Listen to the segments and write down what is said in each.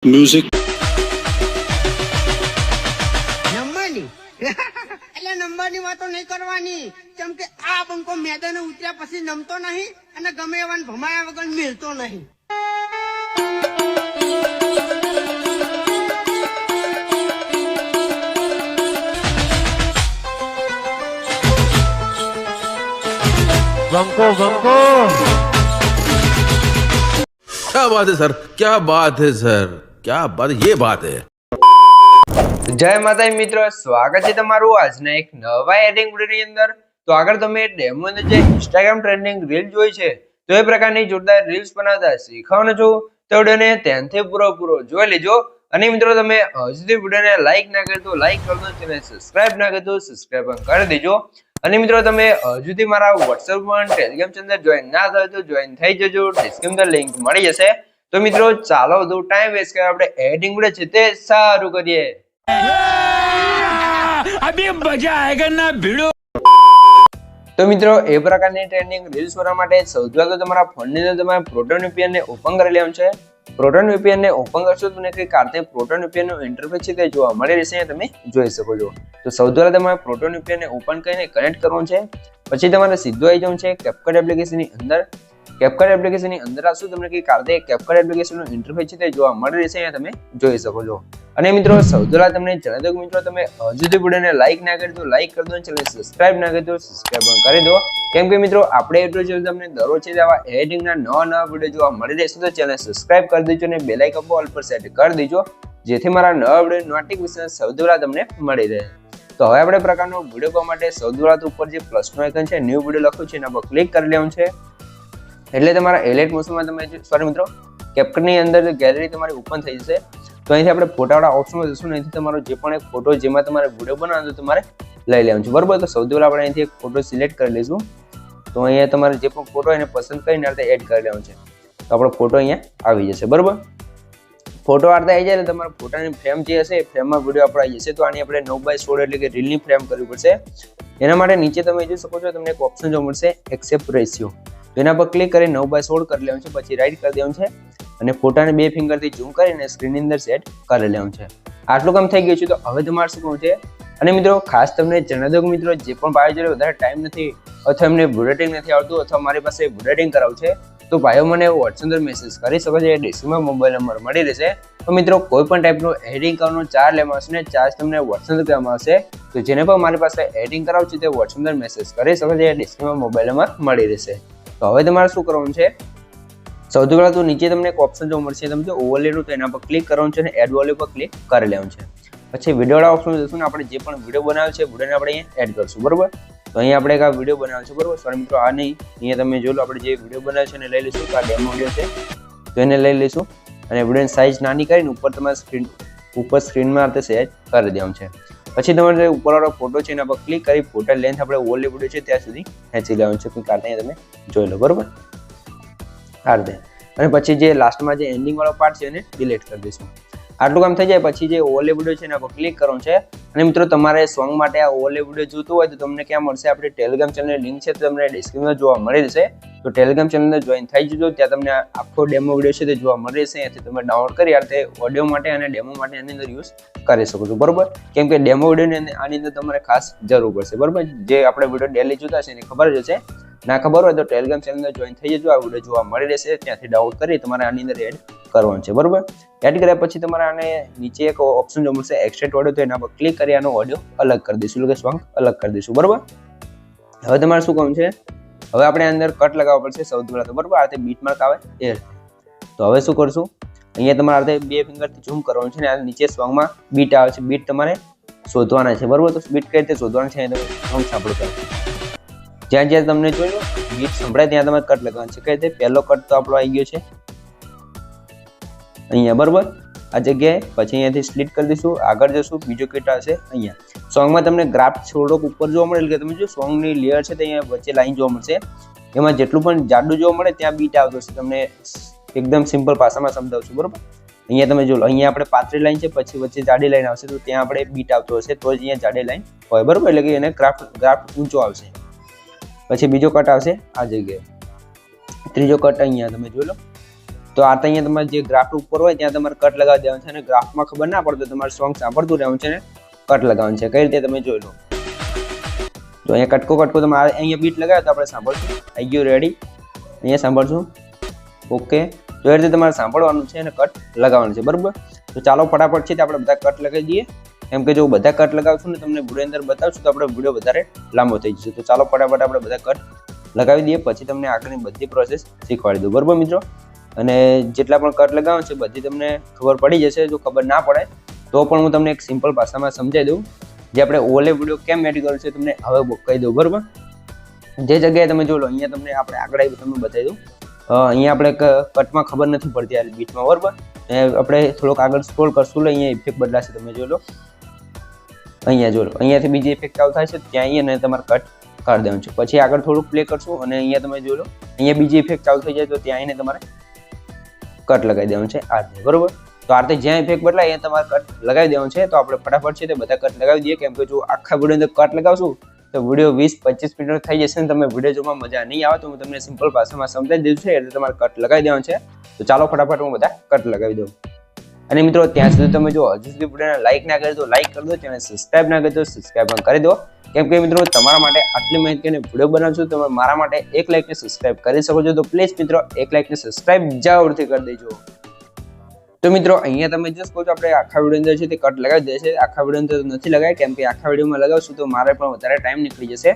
Music નંબરની એટલે નંબરની વાતો નહીં કરવાની કેમ કે આ બંકો મેદાને ઉતર્યા પછી નમતો નહીં અને ગમે એવાને ભમાયા વગર મિલતો નહીં. बंको बंको क्या बात है सर, क्या बात है सर, क्या बात, ये बात है. જય માતાજી મિત્રો, સ્વાગત છે તમારું આજના એક નવા એડિંગ વિડિયોની અંદર. તો આગળ તમે ડેમો ની જે ઇન્સ્ટાગ્રામ ટ્રેન્ડિંગ રીલ જોઈ છે તો એ પ્રકારની જોરદાર રીલ્સ બનાવતા શીખવાનો છો તો વિડિયોને ધ્યાનથી પૂરો જોઈ લેજો. અને મિત્રો તમે હજુ સુધી વિડિયોને લાઈક ના કરી તો લાઈક કરી દો, ચેનલ સબસ્ક્રાઇબ ના કરી તો સબસ્ક્રાઇબ કરી દેજો. અને મિત્રો તમે હજુ સુધી મારા WhatsApp પર ટેલિગ્રામ ચેનલ જોઈન ના થયો તો જોઈન થઈ જજો, ડિસ્ક્રિપ્શન લિંક મળી જશે. તો મિત્રો ચાલો વધુ ટાઈમ વેસ્ટ કરે આપણે એડિંગ વિડિયો છે તે સારું કરીએ. अभी मजा आएगा ना भिड़ो. તો મિત્રો એ પ્રકારની ટ્રેન્ડિંગ રીલ્સ બનાવવા માટે સૌથી પહેલા તો તમારા ફોનની અંદર તમારે પ્રોટોન VPN ને ઓપન કરી લેવાનું છે. પ્રોટોન VPN ને ઓપન કરશો તો તમને કઈ કારતે પ્રોટોન VPN નું ઇન્ટરફેસ છે તે જોવા મળી રહેશે, તમે જોઈ શકો છો. તો સૌથી પહેલા તમારે પ્રોટોન VPN ને ઓપન કરીને કનેક્ટ કરવાનું છે. પછી તમારે સીધું આવી જવાનું છે CapCut એપ્લિકેશનની અંદર. CapCut એપ્લિકેશનની અંદર આવશો તમને કઈ કારતે CapCut એપ્લિકેશનનું ઇન્ટરફેસ છે તે જોવા મળી રહેશે, અહીંયા તમે જોઈ શકો છો. અને મિત્રો સૌથી પહેલા તમને જણાવી દઉં મિત્રો તમે હજુ સુધી વિડિયોને લાઈક ના કરી તો લાઈક કરી દો, ચેનલ સબસ્ક્રાઇબ ના કરી તો સબસ્ક્રાઇબ કરી દો. કેમ કે મિત્રો આપણે એટલું જ તમને દરરોજ છે આવા એડિટિંગના નવા વિડિયો જોવા મળી રહેશે. તો ચેનલ સબસ્ક્રાઇબ કરી દેજો અને બેલ આઇકન પર ઓલ પર સેટ કરી દેજો જેથી મારા નવા વિડિયો નોટિફિકેશન સૌથી પહેલા તમને મળી રહે. તો હવે આપણે પ્રકારનો વિડિયો જોવા માટે સૌથી પહેલા ઉપર જે પ્લસનો આઇકન છે ન્યૂ વિડિયો લખ્યું છે એના પર ક્લિક કરી લેવાનું છે. એટલે તમારા એલાઇટ મોશનમાં તમે સોરી મિત્રો CapCut ની અંદર ગેલેરી તમારી ઓપન થઈ જશે. તો અહીંથી આપણે ફોટાવાળા ઓપ્શનમાં જશું ને અહીંથી તમારો જે પણ એક ફોટો જેમાં તમારે વિડીયો બનાવવાનો તમારે લઈ લેવાનું છે, બરોબર. તો સૌથી પહેલા આપણે અહીંથી એક ફોટો સિલેક્ટ કરી લઈશું. તો અહીંયા તમારે જે પણ ફોટો એને પસંદ કરીને આ રીતે એડ કરી લેવાનું છે. તો આપણો ફોટો અહીંયા આવી જશે, બરોબર. ફોટો આ રીતે આવી જાય એટલે તમારા ફોટાની ફ્રેમ જે હશે એ ફ્રેમમાં વિડીયો આપણે આવી જશે. તો આની આપણે 9x16 એટલે કે રીલની ફ્રેમ કરવી પડશે. એના માટે નીચે તમે જોઈ શકો છો તમને એક ઓપ્શન જોવા મળશે એક્સેપ્ટ રેશિયો. તો એના પર ક્લિક કરી 9x16 કરી લેવાનું છે. પછી રાઈટ કરી દેવાનું છે અને ફોટાને 2 ફિંગરથી ઝૂમ કરીને સ્ક્રીનની અંદર સેટ કરી લેવાનું છે. આટલું કામ થઈ ગયું છે. તો હવે તમારે શું કરવું છે, અને મિત્રો ખાસ તમને જણાવી દઉં મિત્રો જે પણ ભાઈઓ જોડે વધારે ટાઈમ નથી અથવા એમને વિડિયો એડિટિંગ નથી આવતું અથવા મારી પાસે વિડિયો એડિટિંગ કરાવવું છે તો ભાઈઓ મને WhatsApp પર મેસેજ કરી શકો છો. ડિસ્ક્રિપ્શનમાં મોબાઈલ નંબર મળી રહેશે. તો મિત્રો કોઈ પણ ટાઈપનું એડિટિંગ કરવાનો ચાર્જ લેવામાં આવશે ને ચાર્જ તમને WhatsApp પર કરવામાં આવશે. તો જેને પણ મારી પાસે એડિટિંગ કરાવવું છે તે WhatsApp પર મેસેજ કરી શકો છો. ડિસ્ક્રિપ્શનમાં મોબાઈલ નંબર મળી રહેશે. તો હવે તમારે શું કરવાનું છે, સૌથી પહેલા તો નીચે તમને એક ઓપ્શન જોવા મળશે તમે જો ઓવરલેનું, તો એના પર ક્લિક કરવાનું છે અને એડ વોલ્યુમ પર ક્લિક કરી લેવાનું છે. પછી વિડીયોવાળા ઓપ્શન જશું ને આપણે જે પણ વિડીયો બનાવ્યો છે વિડીયોને આપણે અહીંયા એડ કરશું, બરોબર. તો અહીંયા આપણે એક આ વિડીયો બનાવ્યો છે, બરોબર. સોરી મિત્રો આ નહીં, અહીંયા તમે જોઈ લો આપણે જે વિડીયો બનાવ્યો છે એને લઈ લઈશું. તો આ ડેમો વિડીયો છે તો એને લઈ લઈશું અને વિડીયોની સાઇઝ નાની કરીને ઉપર તમારે સ્ક્રીનમાં આપણે સેટ કરી દેવાનું છે. પછી તમારે જે ઉપરવાળો ફોટો છે એના પર ક્લિક કરી ફોટા લેન્થ આપણે ઓવરલે વિડીયો છે ત્યાં સુધી ખેંચી લેવાનું છે. કોઈ કારણે તમે જોઈ લો, બરોબર આ રીતે. અને પછી જે લાસ્ટમાં જે એન્ડિંગ વાળો પાર્ટ છે એને ડિલીટ કરી દઈશું. આટલું કામ થઈ જાય પછી જે ઓવરલે વિડીયો છે એના પર ક્લિક કરવાનું છે. અને મિત્રો તમારે સોંગ માટે આ ઓવરલે વિડીયો જોતું હોય તો તમને ક્યાં મળશે, આપણી ટેલિગ્રામ ચેનલની લિંક છે તો તમને ડિસ્ક્રિપ્શનમાં જોવા મળી રહેશે. તો ટેલિગ્રામ ચેનલને જોઈન થઈ જજો, ત્યાં તમને આખો ડેમો વિડીયો છે તે જોવા મળી રહેશે. ત્યાંથી તમે ડાઉનલોડ કરી આ રીતે ઓડિયો માટે અને ડેમો માટે આની અંદર યુઝ કરી શકો છો, બરોબર. કેમ કે ડેમો વિડીયોની આની અંદર તમારે ખાસ જરૂર પડશે, બરોબર. જે આપણે વિડીયો ડેલી જોતા છે એને ખબર જ હશે. ના ખબર હોય તો ટેલિગ્રામ ચેનલને જોઈન થઈ જજો, આ વિડીયો જોવા મળી રહેશે. ત્યાંથી ડાઉનલોડ કરી તમારે આની અંદર એડ કરવાનું છે, બરોબર. એડ કર્યા પછી તમારે આને નીચે એક ઓપ્શન જો મળશે એક્સટ્રેક્ટ ઓડિયો, તો એના પર ક્લિક કરી આનો ઓડિયો અલગ કરી દઈશું, એટલે કે સોંગ અલગ કરી દઈશું, બરોબર. હવે તમારે શું કરવું છે, હવે આપણે અંદર કટ લગાવવા પડશે સૌથી પહેલા તો, બરોબર. આ રીતે બીટ માર્ક આવે એ. તો હવે શું કરશું, અહીંયા તમારે આ રીતે 2 ફિંગરથી ઝૂમ કરવાનું છે ને નીચે સોંગમાં બીટ આવે છે, બીટ તમારે શોધવાના છે, બરોબર. તો બીટ કઈ રીતે શોધવાના છે તમે સોંગ સાંભળો કરો જ્યાં જ્યાં તમને જોયું બીટ સંભળાય ત્યાં તમારે કટ લગાવવાનું છે. કઈ રીતે પહેલો કટ તો આપણો આવી ગયો છે અહીંયા, બરોબર આ જગ્યાએ. પછી અહીંયાથી સ્પ્લિટ કરી દઈશું, આગળ જશું બીજો કટ આવશે અહીંયા. સોંગમાં તમને ગ્રાફ થોડોક ઉપર જોવા મળે એટલે કે તમે જો સોંગની લેયર છે તો અહીંયા વચ્ચે લાઈન જોવા મળશે. એમાં જેટલું પણ જાડું જોવા મળે ત્યાં બીટ આવતો હશે. તમને એકદમ સિમ્પલ ભાષામાં સમજાવું છું, બરોબર. અહીંયા તમે જો અહીંયા આપણે પાતળી લાઈન છે પછી વચ્ચે જાડી લાઈન આવશે તો ત્યાં આપણે બીટ આવતો હશે તો જ અહીંયા જાડી લાઈન હોય, બરોબર. એટલે કે એને ગ્રાફ ઊંચો આવશે. પછી બીજો કટ આવશે આ જગ્યાએ, ત્રીજો કટ અહીંયા તમે જોઈ લો તો આ તો અહીંયા તમારે જે ગ્રાફ ઉપર હોય ત્યાં તમારે કટ લગાવી દેવાનું છે અને ગ્રાફમાં ખબર ના પડે તો તમારે સોંગ સાંભળતું રહેવાનું છે ને કટ લગાવવાનું છે. કઈ રીતે તમે જોઈ લો. તો અહીંયા કટકો તમારે અહીંયા બીટ લગાવે તો આપણે સાંભળશું. આઈ ગયું રેડી. અહીંયા સાંભળશું. ઓકે. તો એ રીતે તમારે સાંભળવાનું છે અને કટ લગાવવાનું છે. બરોબર. તો ચાલો ફટાફટ છે આપણે બધા કટ લગાવી દઈએ. કેમ કે જો બધા કટ લગાવશું ને તમને વિડીયો અંદર બતાવશું તો આપણે વિડીયો વધારે લાંબો થઈ જશે. તો ચાલો ફટાફટ આપણે બધા કટ લગાવી દઈએ પછી તમને આગળની બધી પ્રોસેસ શીખવાડી દઉં. બરોબર મિત્રો. અને જેટલા પણ કટ લગાવવાનું છે બધી તમને ખબર પડી જશે. જો ખબર ના પડે તો પણ હું તમને એક સિમ્પલ ભાષામાં સમજાવી દઉં. જે આપણે ઓલે વિડીયો કેમ એડ કર્યો છે તમને હવે કહી દઉં. બરોબર. જે જગ્યાએ તમે જો લો અહીંયા તમને આપણે આગળ આવી તમને બતાવી દઉં. અહીંયા આપણે કટમાં ખબર નથી પડતી આ બીટમાં. બરોબર. આપણે થોડોક આગળ સ્ક્રોલ કરશું એટલે અહીંયા ઇફેક્ટ બદલાશે. તમે જોઈ લો. અહીંયા જો લો અહીંયાથી બીજી ઇફેક્ટ ચાલુ થાય છે ત્યાં અહીંયા તમારે કટ કરી દેવાનું છે. પછી આગળ થોડુંક પ્લે કરશું અને અહીંયા તમે જોઈ લો અહીંયા બીજી ઇફેક્ટ ચાલુ થઈ જાય તો ત્યાં આવીને તમારે કટ લગાવી દેવાનું છે આ રીતે. બરોબર. તો આ રીતે જ્યાં ઇફેક્ટ બદલાય અહીંયા તમારે કટ લગાવી દેવાનું છે. તો આપણે ફટાફટ છે તે બધા કટ લગાવી દઈએ. કેમ કે જો આખા વિડીયો અંદર કટ લગાવશું તો વિડીયો 20-25 મિનિટ થઈ જશે ને તમે વિડીયો જોવામાં મજા નહીં આવે. તો હું તમને સિમ્પલ ભાષામાં સમજાવી દઉં છું એટલે તમારે કટ લગાવી દેવાનું છે. તો ચાલો ફટાફટ હું બધા કટ લગાવી દઉં. અને મિત્રો ત્યાં સુધી તમે જો હજુ સુધી વિડીયોને લાઈક ના કરી દો લાઈક કરી દો, ચેનલ સબસ્ક્રાઇબ ના કરી દો સબસ્ક્રાઇબ પણ કરી દો. કેમ કે મિત્રો તમારા માટે આટલી માહિતીને વિડીયો બનાવું છું તમે મારા માટે એક લાઈક ને સબસ્ક્રાઇબ કરી શકો છો. તો પ્લીઝ મિત્રો એક લાઈક ને સબસ્ક્રાઇબ જરૂરથી કરી દેજો. તો મિત્રો અહીંયા તમે જે કહો છો આપણે આખા વિડીયો અંદર છે તે કટ લગાવી દે છે. આખા વિડીયો અંદર નથી લગાય કેમ કે આખા વિડીયોમાં લગાવશું તો મારે પણ વધારે ટાઈમ નીકળી જશે.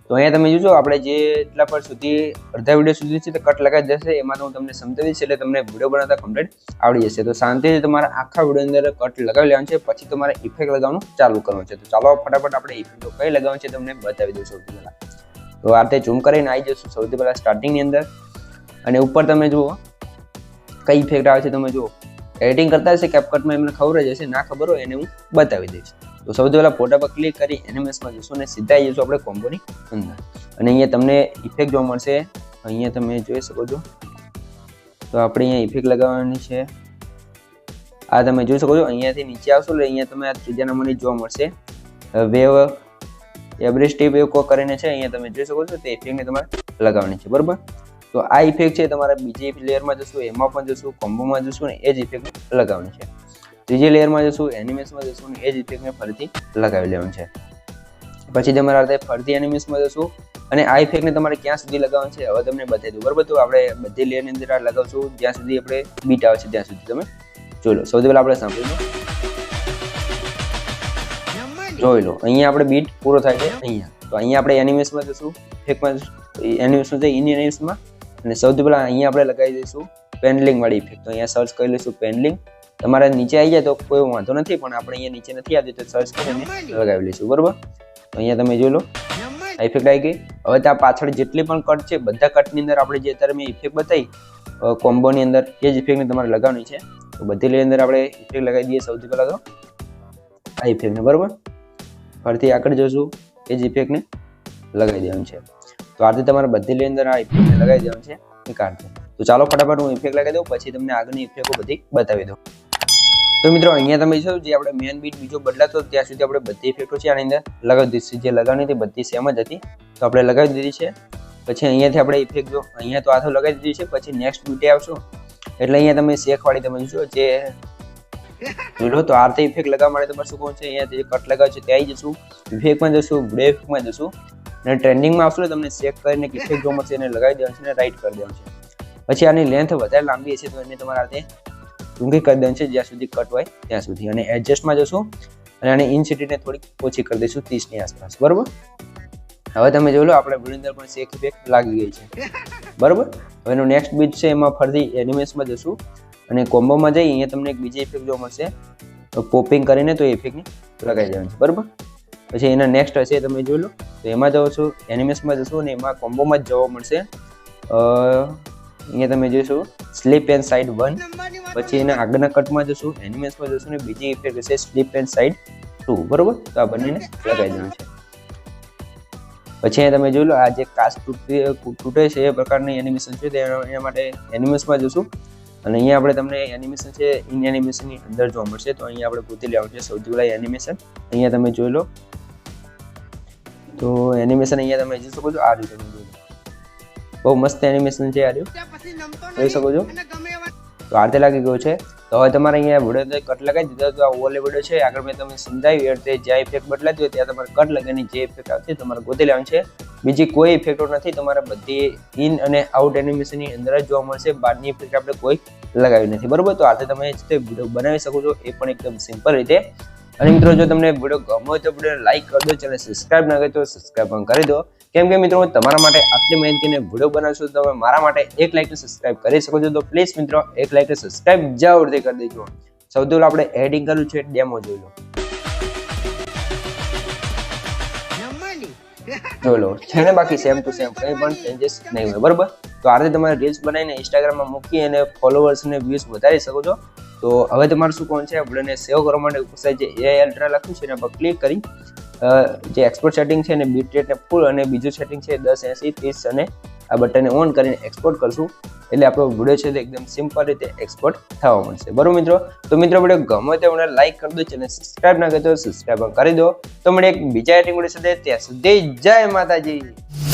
તો અહીંયા તમે જોજો આપણે જેટલા પર સુધી અડધા વિડીયો સુધી છે તે કટ લગાવી દેશે. એમાં તો હું તમને સમજાવીશ એટલે તમને વિડીયો બનાવતા કમ્પ્લીટ આવડી જશે. તો શાંતિથી તમારે આખા વિડીયો અંદર કટ લગાવી લેવાનું છે. પછી તમારે ઇફેક્ટ લગાવવાનું ચાલુ કરવાનું છે. તો ચાલો ફટાફટ આપણે ઇફેક્ટો કઈ લગાવવાનું છે તમને બતાવી દઉં સૌથી પહેલા. તો આ રીતે ઝૂમ કરીને આવી જશું સૌથી પહેલા સ્ટાર્ટિંગની અંદર અને ઉપર તમે જુઓ કઈ ઇફેક્ટ આવે છે તમે જુઓ. એડિટિંગ કરતા હશે કેપકટમાં એમને ખબર જ હશે, ના ખબર હોય એને હું બતાવી દઈશ. તો સૌથી પહેલા ફોટા પર ક્લિક કરી એનિમેશનમાં જશું અને સીધા આવી જશું આપણે કોમ્બોની અંદર અને અહીંયા તમને ઇફેક્ટ જોવા મળશે. અહીંયા તમે જોઈ શકો છો. તો આપણે અહીંયા ઇફેક્ટ લગાવવાની છે. આ તમે જોઈ શકો છો. અહીંયાથી નીચે આવશો એટલે અહીંયા તમે આ ત્રીજા નંબરની જોવા મળશે વેવ એબ્રેસ્ટિવ વેવ કો કરીને છે. અહીંયા તમે જોઈ શકો છો તે ઇફેક્ટને તમારે લગાવવાની છે. બરોબર. તો આ ઇફેક્ટ છે તમારે બીજી લેયરમાં જશું એમાં પણ જશું કોમ્બોમાં જશું ને એ જ ઇફેક્ટ લગાવવાની છે. ત્રીજી લેયરમાં જશું એનિમેશનમાં જશું ને એ જ ઇફેક્ટને ફરીથી લગાવી લેવાનું છે. પછી તમારે આ રીતે ફરીથી એનિમેશનમાં જશું અને આ ઇફેક્ટને તમારે ક્યાં સુધી લગાવવાનું છે હવે તમને બતાવી દઉં. બરાબર. તો આપણે બધી લેયરની અંદર આ લગાવશું જ્યાં સુધી આપણે બીટ આવે છે ત્યાં સુધી તમે જોઈ લો. સૌથી પહેલા આપણે સાંભળી લો જોઈ લો. અહીંયા આપણે બીટ પૂરો થાય છે અહીંયા. તો અહીંયા આપણે એનિમેશનમાં જશું ઇફેક્ટમાં એનિમેશન છે એનિમેશનમાં અને સૌથી પહેલા અહીંયા આપણે લગાવી દઈશું પેનલિંગ વાળી ઇફેક્ટ. તો અહીંયા સર્ચ કરી લઈશું પેનલિંગ. તમારે નીચે આવી જાય તો કોઈ વાંધો નથી પણ આપણે અહીંયા નીચે નથી આવતી તો સર્ચ કરીને લગાવી લઈશું. બરોબર. તો અહીંયા તમે જોઈ લો આ ઇફેક્ટ આવી ગઈ. હવે ત્યાં પાછળ જેટલી પણ કટ છે બધા કટની અંદર આપણે જે અત્યારે મેં ઇફેક્ટ બતાવી કોમ્બોની અંદર એ જ ઇફેક્ટને તમારે લગાવવાની છે. તો બધી લેયર અંદર આપણે ઇફેક્ટ લગાવી દઈએ. સૌથી પહેલા તો આ ઇફેક્ટને બરોબર ફરીથી આગળ જશું એ જ ઇફેક્ટને લગાવી દેવાનું છે. તો આથી તમારે બધી લેયર અંદર આ ઇફેક્ટને લગાવી દેવાનું છે એ કાઢશે. તો ચાલો ફટાફટ હું ઇફેક્ટ લગાવી દઉં પછી તમને આગળની ઇફેક્ટો બધી બતાવી દઉં. તો મિત્રો અહીંયા તમે જોશો જે આપણે મેન બીટ બીજો બદલાતો ત્યાં સુધી આપણે બધી ઇફેક્ટો છે આની અંદર લગાવી દીધી. જે લગાવવાની હતી બધી સેમ જ હતી તો આપણે લગાવી દીધી છે. પછી અહીંયાથી આપણે ઇફેક્ટ જો અહીંયા તો આથો લગાવી દીધી છે. પછી નેક્સ્ટ બીટે આવશો એટલે અહીંયા તમે શેક વાળી તમે જોશો જે જોડો તો આરતી ઇફેક્ટ લગાવવા માટે તમારે શું કહું છે અહીંયા જે કટ લગાવ છે ત્યાં આવી જશું ઇફેક્ટમાં જશું બ્રે ઇફેક્ટમાં જશું અને ટ્રેન્ડિંગમાં આવશો તમને શેક કરીને ઇફેક્ટ જો મળશે એને લગાવી દેવાનું છે અને રાઈટ કરી દેવાનું છે. પછી આની લેન્થ વધારે લાંબી હશે તો એને તમારે આ રીતે ટૂંકી કરી દેવાની છે જ્યાં સુધી કટ હોય ત્યાં સુધી અને એડજસ્ટમાં જશું અને આની ઇન્ટેન્સિટીને થોડીક ઓછી કરી દઈશું 30 ની આસપાસ. બરોબર. હવે તમે જોઈ લો આપણે વિડીયો અંદર પણ શેક ઇફેક્ટ લાગી ગઈ છે. બરોબર. હવે એનું નેક્સ્ટ બીટ છે એમાં ફરીથી એનિમેશનમાં જશું અને કોમ્બોમાં જઈ અહીંયા તમને એક બીજી ઇફેક્ટ જોવા મળશે પોપિંગ કરીને તો એ ઇફેક્ટની લગાવી દેવાની છે. બરોબર. પછી એના નેક્સ્ટ હશે તમે જોઈ લો તો એમાં જાઓ છો એનિમેશનમાં જશું અને એમાં કોમ્બોમાં જ જોવા મળશે અહીંયા તમે જોઈશું સ્લીપ એન્ડ સાઇડ 1. પછી એના આગળના કટમાં જશું એનિમેશનમાં જશું ને બીજી ઇફેક્ટ હશે સ્લીપ એન્ડ સાઇડ 2. બરોબર. તો આ બંનેને લગાવી દેવાનું છે. પછી અહીંયા તમે જોઈ લો આ જે કાચ તૂટે છે એ પ્રકારની એનિમેશન છે એના માટે એનિમેશનમાં જશું અને અહીંયા આપણે તમને એનિમેશન છે ઇન એનિમેશનની અંદર જોવા મળશે. તો અહીંયા આપણે ગોતી લેવાનું છે સૌથી પહેલા એનિમેશન. અહીંયા તમે જોઈ લો તો એનિમેશન અહીંયા તમે જોઈ શકો છો આ રીતે જોઈ લો બહુ મસ્ત એનિમેશન છે આ રહ્યું જોઈ શકો છો. તો આ રીતે લાગી ગયું છે. તો હવે તમારે અહીંયા વિડીયો કટ લગાવી દીધો. તો આ ઓલે વિડીયો છે આગળ મેં તમને સમજાવ્યું એ રીતે જ્યાં ઇફેક્ટ બદલાતી હોય ત્યાં તમારે કટ લગાવીને જે ઇફેક્ટ આવશે તમારે ગોતી લેવાનું છે. બીજી કોઈ ઇફેક્ટો નથી, તમારે બધી ઇન અને આઉટ એનિમેશનની અંદર જ જોવા મળશે. બહારની ઇફેક્ટ આપણે કોઈ લગાવી નથી, બરોબર. તો આજે તમે વિડીયો બનાવી શકો છો, એ પણ એકદમ સિમ્પલ રીતે. અને મિત્રો જો તમને વિડીયો ગમ્યો હોય તો વિડીયો લાઈક કરી દો, ચેનલ સબસ્ક્રાઇબ ના કરી તો સબસ્ક્રાઇબ પણ કરી દો. કેમ કે મિત્રો તમારા માટે આટલી મહેનતને વિડીયો બનાવશો તો તમે મારા માટે એક લાઈક સબસ્ક્રાઇબ કરી શકો છો. તો પ્લીઝ મિત્રો એક લાઈક સબસ્ક્રાઇબ જરૂરથી કરી દેજો. સૌથી પહેલા આપણે એડિંગ કરવું છે, ડેમો જોઈ લો. જમવાની જોઈ લો છે ને, બાકી સેમ ટુ સેમ કંઈ પણ ચેન્જીસ નહીં હોય, બરોબર. તો આ રીતે તમારે રીલ્સ બનાવીને ઇન્સ્ટાગ્રામમાં મૂકી અને ફોલોવર્સ અને વ્યૂઝ વધારી શકો છો. તો હવે તમારે શું કોણ છે, આપણે સેવ કરવા માટે ઉપર સાઈડ જે AI અલ્ટ્રા લખ્યું છે એના પર ક્લિક કરી જે એક્સપોર્ટ સેટિંગ છે અને બીટ રેટ ને ફૂલ અને બીજું સેટિંગ છે 10 80 30 અને આ બટનને ઓન કરીને એક્સપોર્ટ કરશું એટલે આપણો વિડીયો છે તે એકદમ સિમ્પલ રીતે એક્સપોર્ટ થવા મળશે, બરોબર મિત્રો. તો મિત્રો વિડીયો ગમે તો મને લાઈક કરી દો, ચેનલ સબસ્ક્રાઇબ ના કરી તો સબસ્ક્રાઇબ કરી દો. તો મળે એક બીજા એડિટિંગ વિડીયો સાથે, ત્યાં સુધી જય માતાજી.